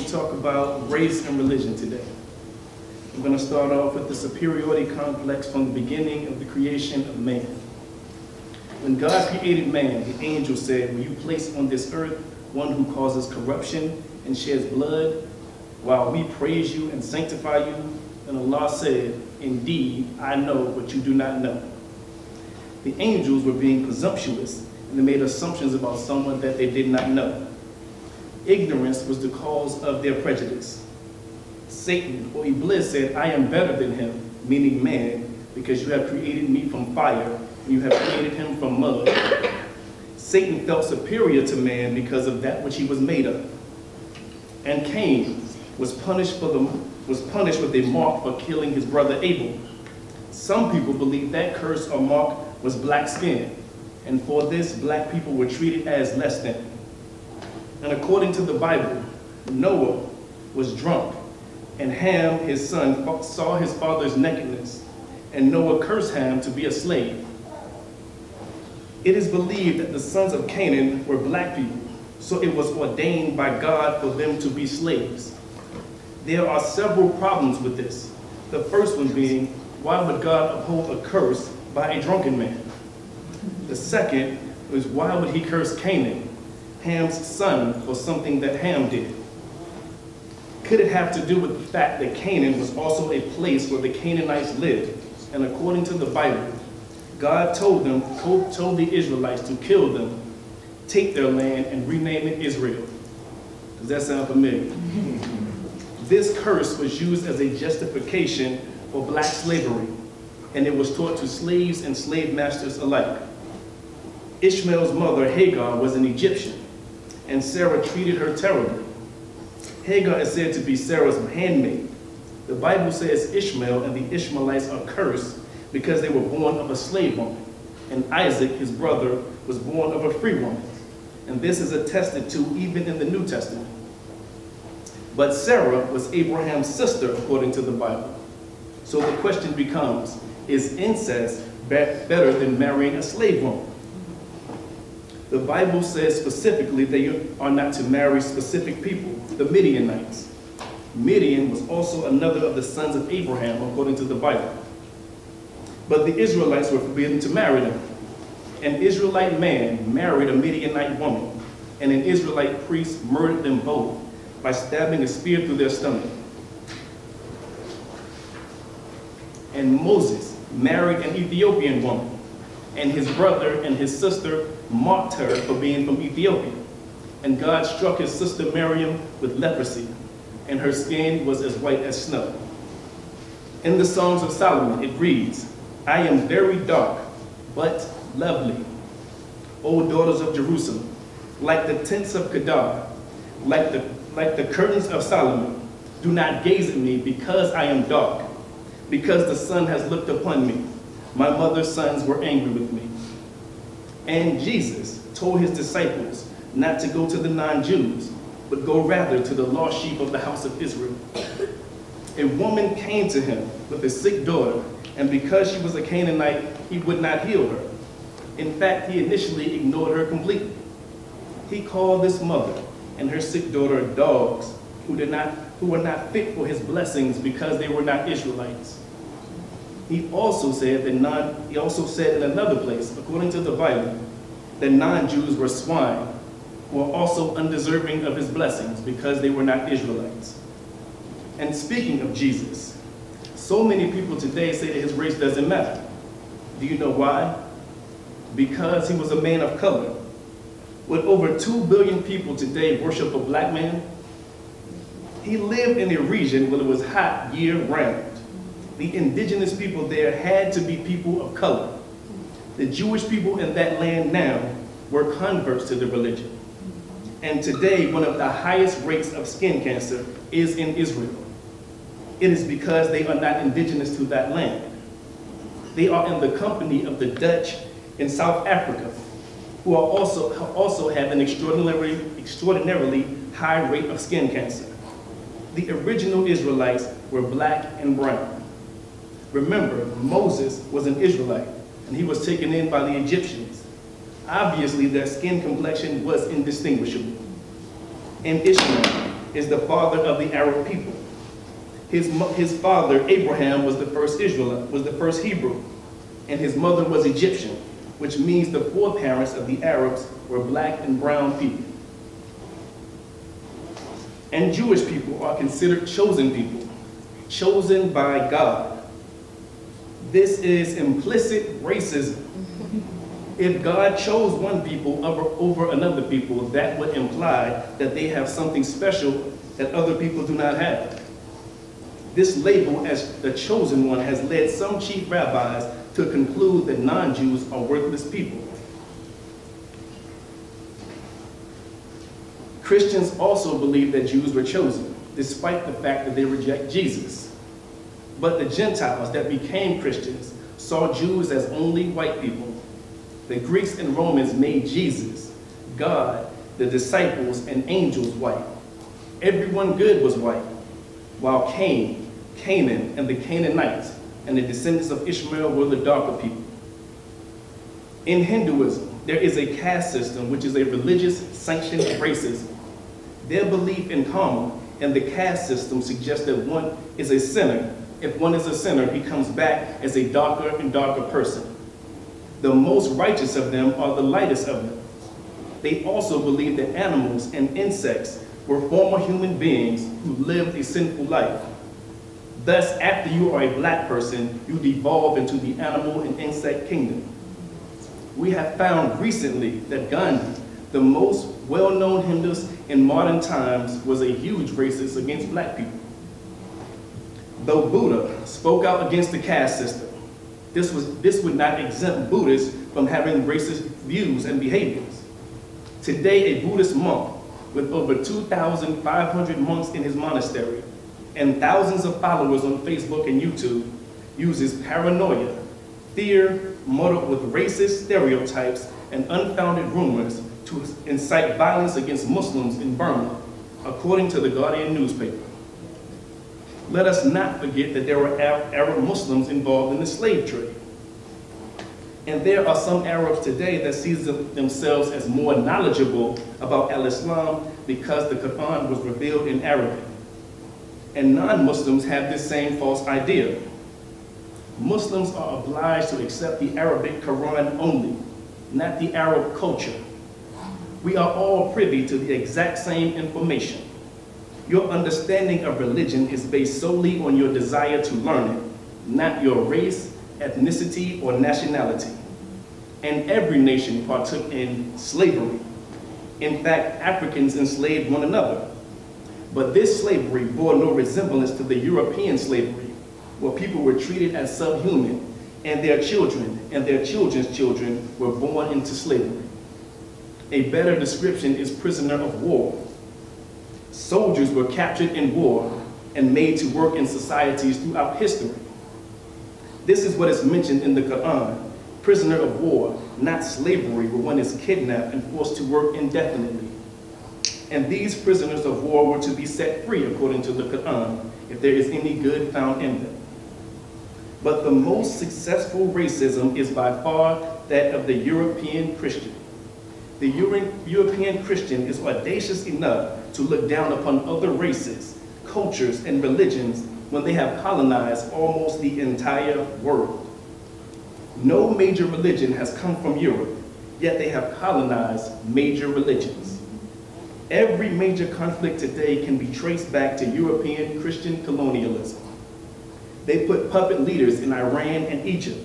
talk about race and religion today. I'm going to start off with the superiority complex from the beginning of the creation of man. When God created man, the angel said, "Will you place on this earth one who causes corruption and sheds blood, while we praise you and sanctify you?" And Allah said, "Indeed, I know what you do not know." The angels were being presumptuous, and they made assumptions about someone that they did not know. Ignorance was the cause of their prejudice. Satan, or Iblis, said, "I am better than him," meaning man, "because you have created me from fire, and you have created him from mud." Satan felt superior to man because of that which he was made of. And Cain was punished with a mark for killing his brother Abel. Some people believe that curse or mark was black skin, and for this, black people were treated as less than. And according to the Bible, Noah was drunk, and Ham, his son, saw his father's nakedness, and Noah cursed Ham to be a slave. It is believed that the sons of Canaan were black people, so it was ordained by God for them to be slaves. There are several problems with this. The first one being, why would God uphold a curse by a drunken man? The second was, why would he curse Canaan, Ham's son, for something that Ham did? Could it have to do with the fact that Canaan was also a place where the Canaanites lived? And according to the Bible, God told the Israelites to kill them, take their land, and rename it Israel. Does that sound familiar? This curse was used as a justification for black slavery, and it was taught to slaves and slave masters alike. Ishmael's mother, Hagar, was an Egyptian, and Sarah treated her terribly. Hagar is said to be Sarah's handmaid. The Bible says Ishmael and the Ishmaelites are cursed because they were born of a slave woman, and Isaac, his brother, was born of a free woman. And this is attested to even in the New Testament. But Sarah was Abraham's sister, according to the Bible. So the question becomes, is incest better than marrying a slave woman? The Bible says specifically they are not to marry specific people, the Midianites. Midian was also another of the sons of Abraham, according to the Bible. But the Israelites were forbidden to marry them. An Israelite man married a Midianite woman, and an Israelite priest murdered them both by stabbing a spear through their stomach. And Moses married an Ethiopian woman, and his brother and his sister mocked her for being from Ethiopia. And God struck his sister Miriam with leprosy, and her skin was as white as snow. In the Songs of Solomon, it reads, "I am very dark, but lovely, O daughters of Jerusalem, like the tents of Kedar, like the curtains of Solomon. Do not gaze at me, because I am dark, because the sun has looked upon me. My mother's sons were angry with me." And Jesus told his disciples not to go to the non-Jews, but go rather to the lost sheep of the house of Israel. A woman came to him with a sick daughter, and because she was a Canaanite, he would not heal her. In fact, he initially ignored her completely. He called this mother and her sick daughter dogs who were not fit for his blessings because they were not Israelites. He also said in another place, according to the Bible, that non-Jews were swine, who are also undeserving of his blessings because they were not Israelites. And speaking of Jesus, so many people today say that his race doesn't matter. Do you know why? Because he was a man of color. Would over 2 billion people today worship a black man? He lived in a region where it was hot year-round. The indigenous people there had to be people of color. The Jewish people in that land now were converts to the religion. And today, one of the highest rates of skin cancer is in Israel. It is because they are not indigenous to that land. They are in the company of the Dutch in South Africa, who are also have an extraordinarily high rate of skin cancer. The original Israelites were black and brown. Remember, Moses was an Israelite, and he was taken in by the Egyptians. Obviously, their skin complexion was indistinguishable. And Ishmael, is the father of the Arab people. His father, Abraham, was the first Israelite, was the first Hebrew, and his mother was Egyptian, which means the foreparents of the Arabs were black and brown people. And Jewish people are considered chosen people, chosen by God. This is implicit racism. If God chose one people over another people, that would imply that they have something special that other people do not have. This label as the chosen one has led some chief rabbis to conclude that non-Jews are worthless people. Christians also believe that Jews were chosen, despite the fact that they reject Jesus. But the Gentiles that became Christians saw Jews as only white people. The Greeks and Romans made Jesus, God, the disciples, and angels white. Everyone good was white, while Canaan, and the Canaanites, and the descendants of Ismael were the darker people. In Hinduism, there is a caste system which is a religious sanctioned racism. Their belief in karma and the caste system suggests that one is a sinner. If one is a sinner, he comes back as a darker and darker person. The most righteous of them are the lightest of them. They also believe that animals and insects were former human beings who lived a sinful life. Thus, after you are a black person, you devolve into the animal and insect kingdom. We have found recently that Gandhi, the most well-known Hindus in modern times, was a huge racist against black people. Though Buddha spoke out against the caste system, this would not exempt Buddhists from having racist views and behaviors. Today, a Buddhist monk with over 2,500 monks in his monastery and thousands of followers on Facebook and YouTube uses paranoia, fear, muddled with racist stereotypes and unfounded rumors to incite violence against Muslims in Burma, according to the Guardian newspaper. Let us not forget that there were Arab Muslims involved in the slave trade. And there are some Arabs today that see themselves as more knowledgeable about al-Islam because the Quran was revealed in Arabic. And non-Muslims have this same false idea. Muslims are obliged to accept the Arabic Quran only, not the Arab culture. We are all privy to the exact same information. Your understanding of religion is based solely on your desire to learn it, not your race, ethnicity, or nationality. And every nation partook in slavery. In fact, Africans enslaved one another. But this slavery bore no resemblance to the European slavery, where people were treated as subhuman, and their children and their children's children were born into slavery. A better description is prisoner of war. Soldiers were captured in war and made to work in societies throughout history. This is what is mentioned in the Quran, prisoner of war, not slavery, where one is kidnapped and forced to work indefinitely. And these prisoners of war were to be set free according to the Quran, if there is any good found in them. But the most successful racism is by far that of the European Christian. The European Christian is audacious enough to look down upon other races, cultures, and religions when they have colonized almost the entire world. No major religion has come from Europe, yet they have colonized major religions. Every major conflict today can be traced back to European Christian colonialism. They put puppet leaders in Iran and Egypt.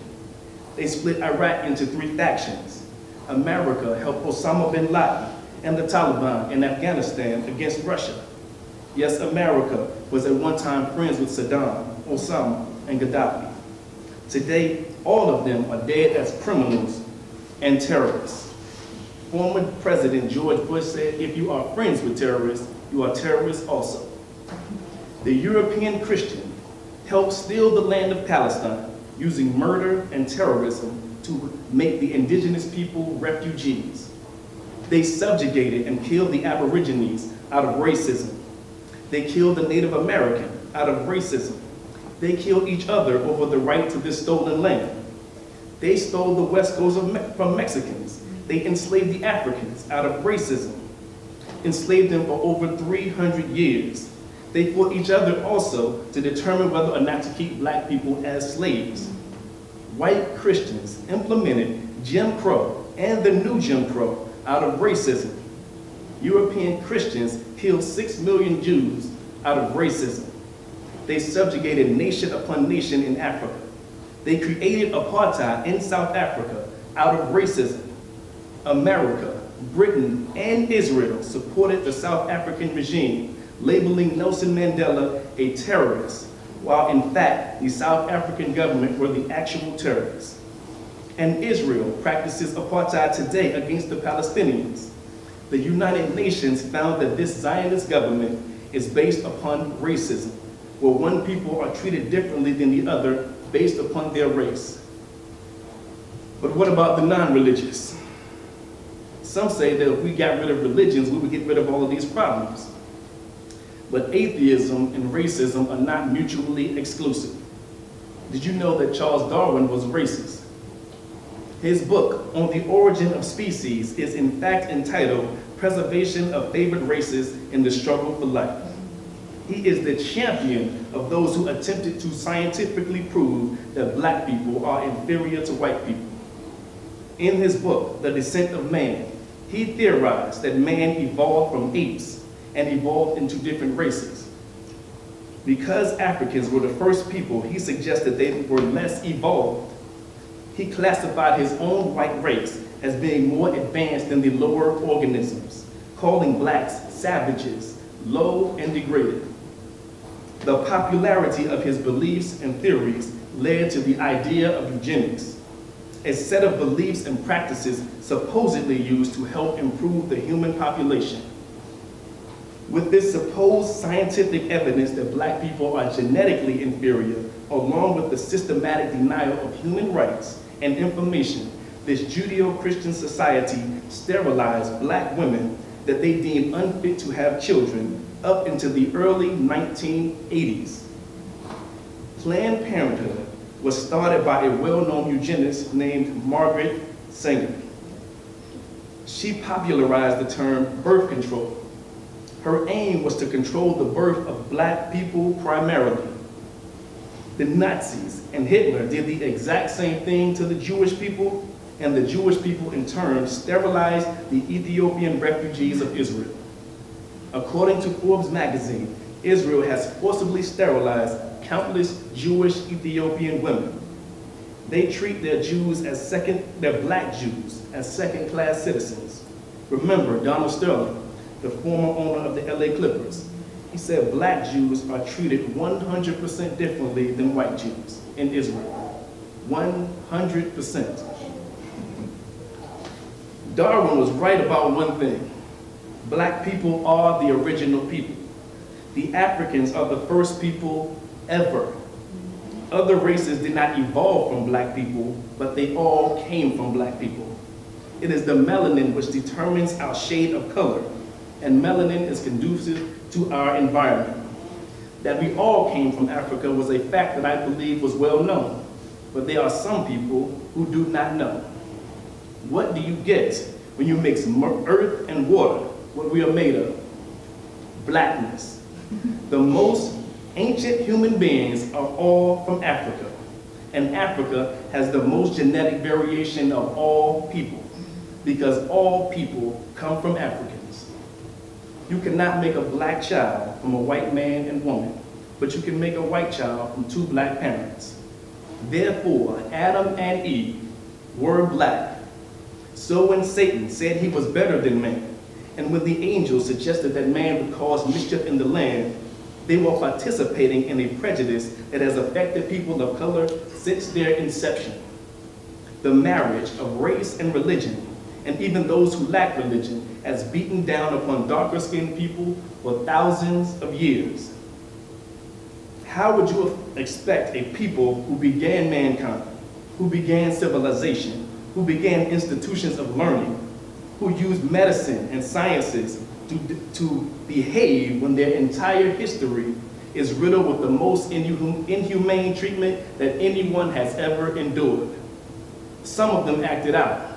They split Iraq into 3 factions. America helped Osama bin Laden and the Taliban in Afghanistan against Russia. Yes, America was at one time friends with Saddam, Osama, and Gaddafi. Today, all of them are dead as criminals and terrorists. Former President George Bush said, if you are friends with terrorists, you are terrorists also. The European Christian helped steal the land of Palestine using murder and terrorism to make the indigenous people refugees. They subjugated and killed the Aborigines out of racism. They killed the Native American out of racism. They killed each other over the right to this stolen land. They stole the West Coast from Mexicans. They enslaved the Africans out of racism. enslaved them for over 300 years. They fought each other also to determine whether or not to keep black people as slaves. White Christians implemented Jim Crow and the new Jim Crow out of racism. European Christians killed 6 million Jews out of racism. They subjugated nation upon nation in Africa. They created apartheid in South Africa out of racism. America, Britain, and Israel supported the South African regime, labeling Nelson Mandela a terrorist, while in fact the South African government were the actual terrorists. And Israel practices apartheid today against the Palestinians. The United Nations found that this Zionist government is based upon racism, where one people are treated differently than the other based upon their race. But what about the non-religious? Some say that if we got rid of religions, we would get rid of all of these problems. But atheism and racism are not mutually exclusive. Did you know that Charles Darwin was racist? His book on the origin of species is in fact entitled Preservation of Favored Races in the Struggle for Life. He is the champion of those who attempted to scientifically prove that black people are inferior to white people. In his book, The Descent of Man, he theorized that man evolved from apes and evolved into different races. Because Africans were the first people, he suggested they were less evolved. He classified his own white race as being more advanced than the lower organisms, calling blacks savages, low and degraded. The popularity of his beliefs and theories led to the idea of eugenics, a set of beliefs and practices supposedly used to help improve the human population. With this supposed scientific evidence that black people are genetically inferior, along with the systematic denial of human rights and information, this Judeo-Christian society sterilized black women that they deemed unfit to have children up into the early 1980s. Planned Parenthood was started by a well-known eugenist named Margaret Sanger. She popularized the term birth control. Her aim was to control the birth of black people primarily. The Nazis and Hitler did the exact same thing to the Jewish people, and the Jewish people in turn sterilized the Ethiopian refugees of Israel. According to Forbes magazine, Israel has forcibly sterilized countless Jewish Ethiopian women. They treat their black Jews as second-class citizens. Remember Donald Sterling, the former owner of the LA Clippers. He said black Jews are treated 100% differently than white Jews in Israel. 100%. Darwin was right about one thing. Black people are the original people. The Africans are the first people ever. Other races did not evolve from black people, but they all came from black people. It is the melanin which determines our shade of color, and melanin is conducive to our environment. That we all came from Africa was a fact that I believe was well known, but there are some people who do not know. What do you get when you mix earth and water, what we are made of? Blackness. The most ancient human beings are all from Africa, and Africa has the most genetic variation of all people, because all people come from Africans. You cannot make a black child from a white man and woman, but you can make a white child from two black parents. Therefore, Adam and Eve were black. So when Satan said he was better than man, and when the angels suggested that man would cause mischief in the land, they were participating in a prejudice that has affected people of color since their inception. The marriage of race and religion, and even those who lack religion, has beaten down upon darker-skinned people for thousands of years. How would you expect a people who began mankind, who began civilization, who began institutions of learning, who used medicine and sciences to behave when their entire history is riddled with the most inhumane treatment that anyone has ever endured? Some of them acted out.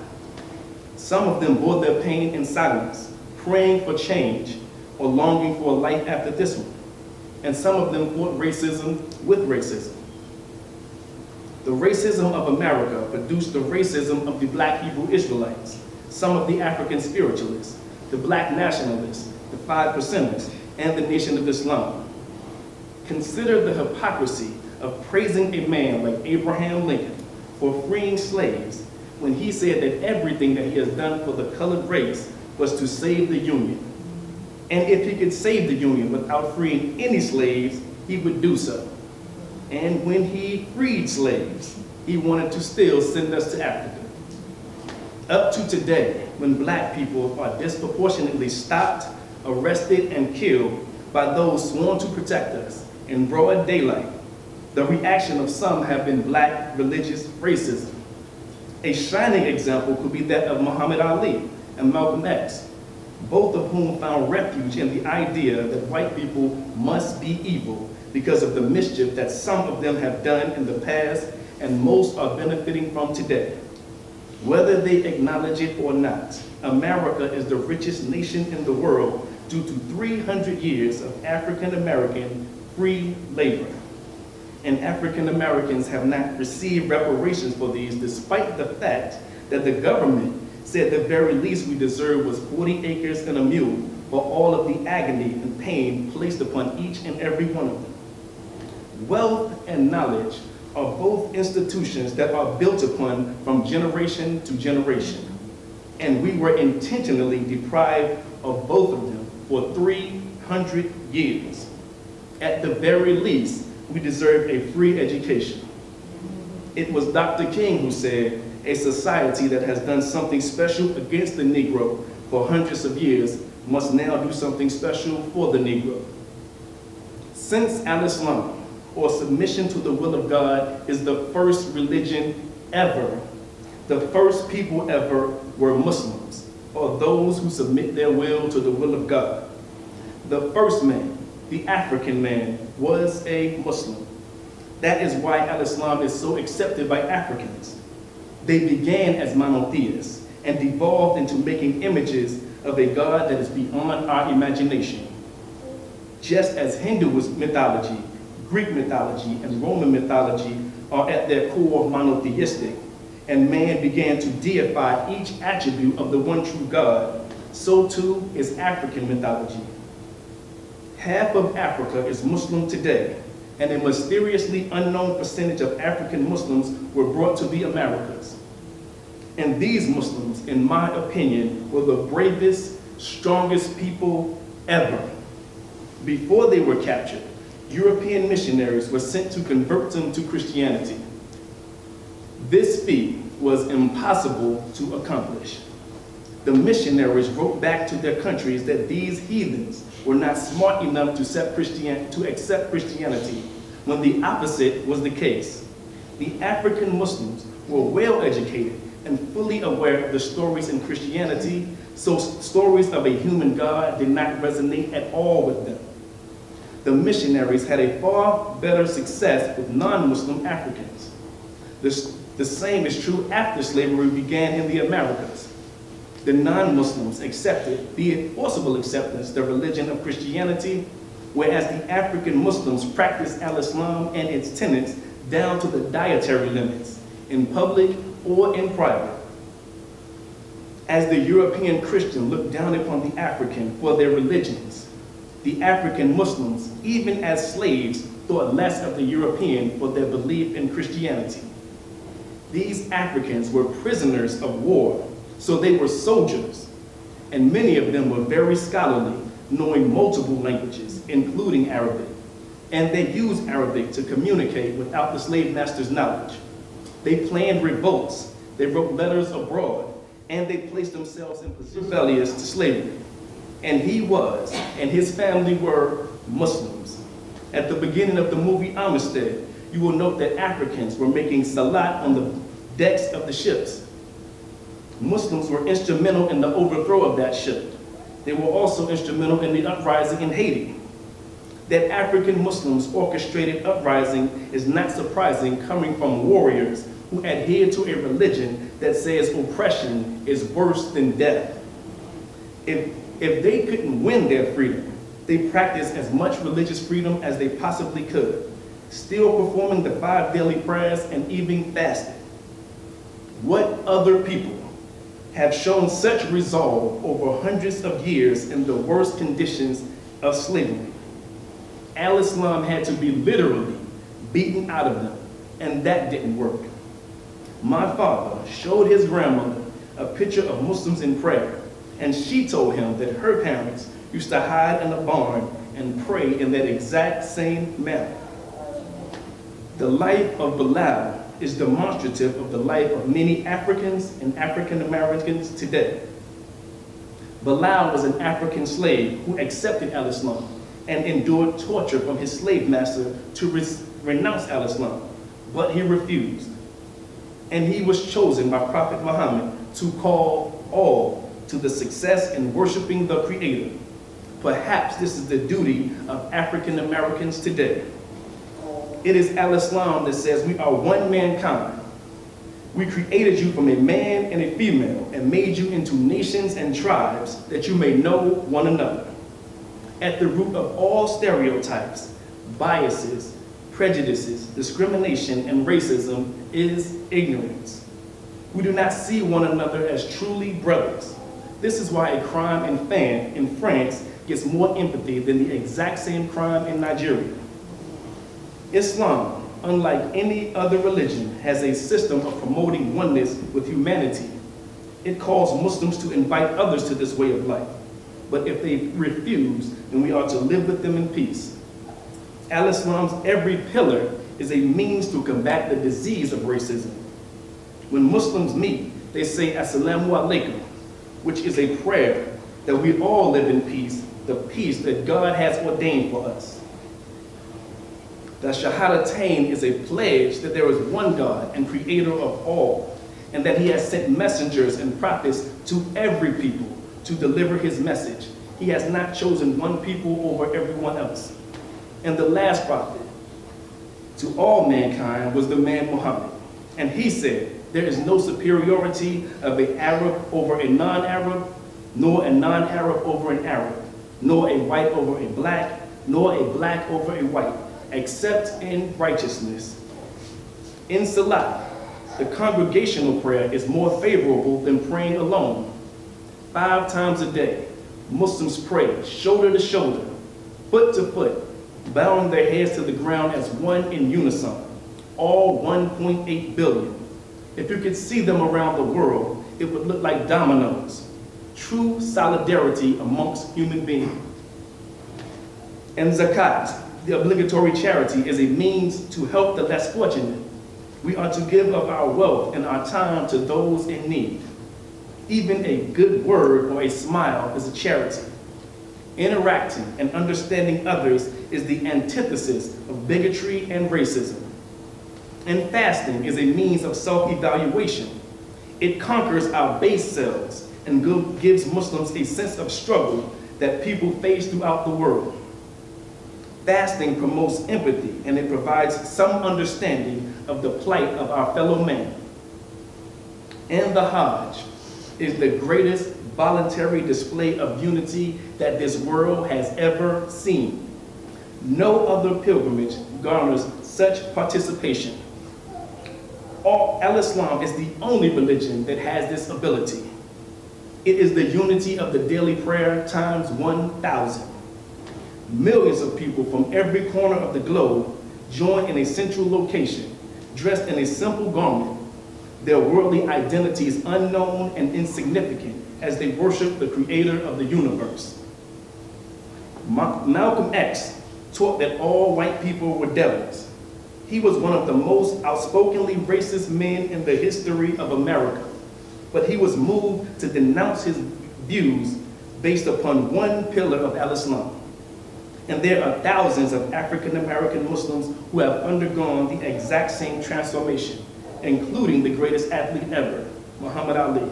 Some of them bore their pain in silence, praying for change or longing for a life after this one. And some of them fought racism with racism. The racism of America produced the racism of the black Hebrew Israelites, some of the African spiritualists, the black nationalists, the 5%ers, and the Nation of Islam. Consider the hypocrisy of praising a man like Abraham Lincoln for freeing slaves when he said that everything that he has done for the colored race was to save the Union. And if he could save the Union without freeing any slaves, he would do so. And when he freed slaves, he wanted to still send us to Africa. Up to today, when black people are disproportionately stopped, arrested, and killed by those sworn to protect us in broad daylight, the reaction of some have been black religious racism. A shining example could be that of Muhammad Ali and Malcolm X, both of whom found refuge in the idea that white people must be evil because of the mischief that some of them have done in the past and most are benefiting from today. Whether they acknowledge it or not, America is the richest nation in the world due to 300 years of African American free labor. And African Americans have not received reparations for these, despite the fact that the government said the very least we deserve was 40 acres and a mule for all of the agony and pain placed upon each and every one of them. Wealth and knowledge are both institutions that are built upon from generation to generation. And we were intentionally deprived of both of them for 300 years. At the very least, we deserve a free education. It was Dr. King who said, a society that has done something special against the Negro for hundreds of years must now do something special for the Negro. Since al-Islam, or submission to the will of God, is the first religion ever, the first people ever were Muslims, or those who submit their will to the will of God. The first man, the African man, was a Muslim. That is why al-Islam is so accepted by Africans. They began as monotheists and devolved into making images of a God that is beyond our imagination. Just as Hindu mythology, Greek mythology, and Roman mythology are at their core monotheistic, and man began to deify each attribute of the one true God, so too is African mythology. Half of Africa is Muslim today, and a mysteriously unknown percentage of African Muslims were brought to the Americas. And these Muslims, in my opinion, were the bravest, strongest people ever. Before they were captured, European missionaries were sent to convert them to Christianity. This feat was impossible to accomplish. The missionaries wrote back to their countries that these heathens were not smart enough to accept Christianity, when the opposite was the case. The African Muslims were well educated and fully aware of the stories in Christianity, so stories of a human God did not resonate at all with them. The missionaries had a far better success with non-Muslim Africans. The same is true after slavery began in the Americas. The non-Muslims accepted, be it forcible acceptance, the religion of Christianity, whereas the African Muslims practiced al-Islam and its tenets down to the dietary limits, in public or in private. As the European Christian looked down upon the African for their religions, the African Muslims, even as slaves, thought less of the European for their belief in Christianity. These Africans were prisoners of war, so they were soldiers, and many of them were very scholarly, knowing multiple languages, including Arabic, and they used Arabic to communicate without the slave master's knowledge. They planned revolts, they wrote letters abroad, and they placed themselves in position rebellious to slavery. And he was, and his family were, Muslims. At the beginning of the movie Amistad, you will note that Africans were making salat on the decks of the ships. Muslims were instrumental in the overthrow of that ship. They were also instrumental in the uprising in Haiti. That African Muslims orchestrated uprising is not surprising, coming from warriors who adhere to a religion that says oppression is worse than death. If if they couldn't win their freedom, they practiced as much religious freedom as they possibly could, still performing the 5 daily prayers and even fasting. What other people have shown such resolve over hundreds of years in the worst conditions of slavery? Al-Islam had to be literally beaten out of them, and that didn't work. My father showed his grandmother a picture of Muslims in prayer, and she told him that her parents used to hide in a barn and pray in that exact same manner. The life of Bilal is demonstrative of the life of many Africans and African Americans today. Bilal was an African slave who accepted Al-Islam and endured torture from his slave master to renounce Al-Islam, but he refused. And he was chosen by Prophet Muhammad to call all to the success in worshiping the Creator. Perhaps this is the duty of African Americans today. It is Al-Islam that says we are one mankind. We created you from a man and a female and made you into nations and tribes that you may know one another. At the root of all stereotypes, biases, prejudices, discrimination, and racism is ignorance. We do not see one another as truly brothers. This is why a crime in France gets more empathy than the exact same crime in Nigeria. Islam, unlike any other religion, has a system of promoting oneness with humanity. It calls Muslims to invite others to this way of life. But if they refuse, then we are to live with them in peace. Al-Islam's every pillar is a means to combat the disease of racism. When Muslims meet, they say Assalamu alaikum, which is a prayer that we all live in peace, the peace that God has ordained for us. The Shahadatain is a pledge that there is one God and creator of all, and that he has sent messengers and prophets to every people to deliver his message. He has not chosen one people over everyone else. And the last prophet to all mankind was the man Muhammad. And he said, there is no superiority of an Arab over a non-Arab, nor a non-Arab over an Arab, nor a white over a black, nor a black over a white, except in righteousness. In Salah, the congregational prayer is more favorable than praying alone. 5 times a day, Muslims pray shoulder to shoulder, foot to foot, bowing their heads to the ground as one in unison, all 1.8 billion. If you could see them around the world, it would look like dominoes. True solidarity amongst human beings. And zakat, the obligatory charity, is a means to help the less fortunate. We are to give of our wealth and our time to those in need. Even a good word or a smile is a charity. Interacting and understanding others is the antithesis of bigotry and racism. And fasting is a means of self-evaluation. It conquers our base selves and gives Muslims a sense of struggle that people face throughout the world. Fasting promotes empathy, and it provides some understanding of the plight of our fellow man. And the Hajj is the greatest voluntary display of unity that this world has ever seen. No other pilgrimage garners such participation. Al-Islam is the only religion that has this ability. It is the unity of the daily prayer times 1,000. Millions of people from every corner of the globe join in a central location, dressed in a simple garment, their worldly identities unknown and insignificant as they worship the creator of the universe. Malcolm X taught that all white people were devils. He was one of the most outspokenly racist men in the history of America, but he was moved to denounce his views based upon one pillar of Al-Islam. And there are thousands of African American Muslims who have undergone the exact same transformation, including the greatest athlete ever, Muhammad Ali.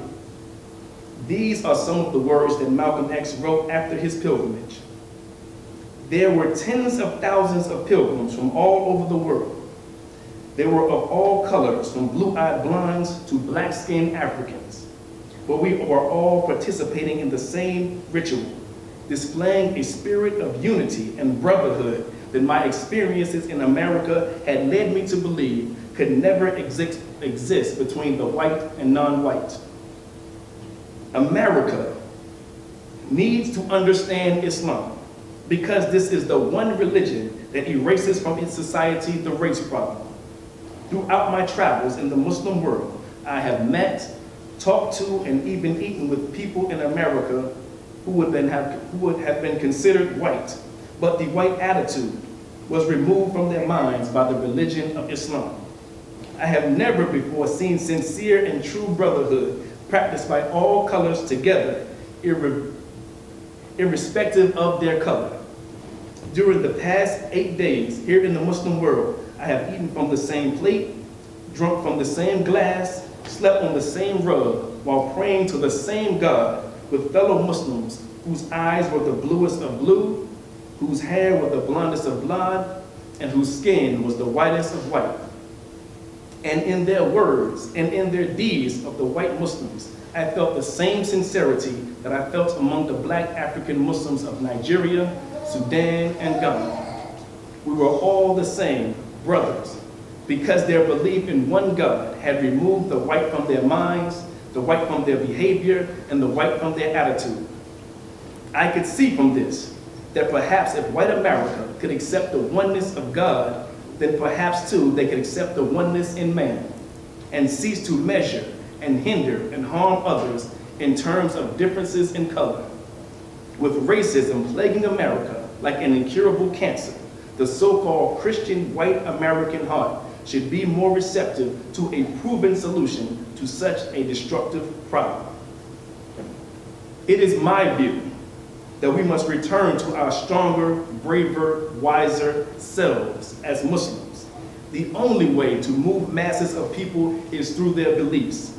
These are some of the words that Malcolm X wrote after his pilgrimage. There were tens of thousands of pilgrims from all over the world. They were of all colors, from blue-eyed blondes to black-skinned Africans. but we are all participating in the same ritual, displaying a spirit of unity and brotherhood that my experiences in America had led me to believe could never exist between the white and non-white. America needs to understand Islam because this is the one religion that erases from its society the race problem. Throughout my travels in the Muslim world, I have met, talked to, and even eaten with people in America who would have been considered white, but the white attitude was removed from their minds by the religion of Islam. I have never before seen sincere and true brotherhood practiced by all colors together, irrespective of their color. During the past 8 days here in the Muslim world, I have eaten from the same plate, drunk from the same glass, slept on the same rug, while praying to the same God with fellow Muslims whose eyes were the bluest of blue, whose hair was the blondest of blonde, and whose skin was the whitest of white. And in their words and in their deeds of the white Muslims, I felt the same sincerity that I felt among the black African Muslims of Nigeria, Sudan, and Ghana. We were all the same brothers because their belief in one God had removed the white from their minds, the white from their behavior, and the white from their attitude. I could see from this that perhaps if white America could accept the oneness of God, then perhaps too they could accept the oneness in man and cease to measure and hinder and harm others in terms of differences in color. With racism plaguing America like an incurable cancer, the so-called Christian white American heart should be more receptive to a proven solution to such a destructive problem. It is my view that we must return to our stronger, braver, wiser selves as Muslims. The only way to move masses of people is through their beliefs.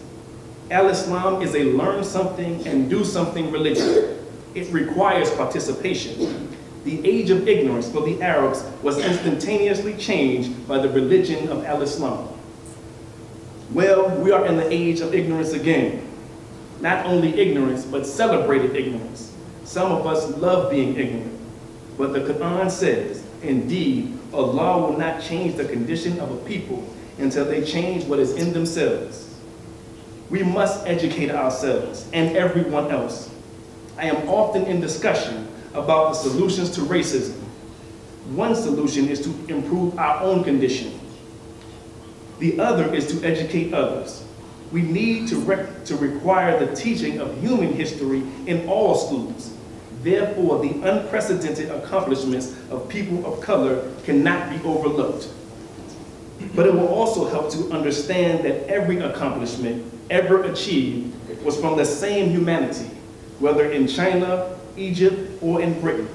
Al-Islam is a learn something and do something religion. It requires participation. The age of ignorance for the Arabs was instantaneously changed by the religion of Al-Islam. Well, we are in the age of ignorance again. Not only ignorance, but celebrated ignorance. Some of us love being ignorant, but the Quran says, indeed, Allah will not change the condition of a people until they change what is in themselves. We must educate ourselves and everyone else. I am often in discussion about the solutions to racism. One solution is to improve our own condition. The other is to educate others. We need to require the teaching of human history in all schools. Therefore, the unprecedented accomplishments of people of color cannot be overlooked. But it will also help to understand that every accomplishment ever achieved was from the same humanity, whether in China, Egypt, or in Britain.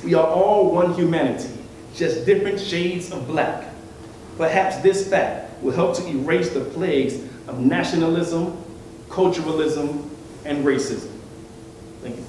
We are all one humanity, just different shades of black. Perhaps this fact will help to erase the plagues of nationalism, culturalism, and racism. Thank you.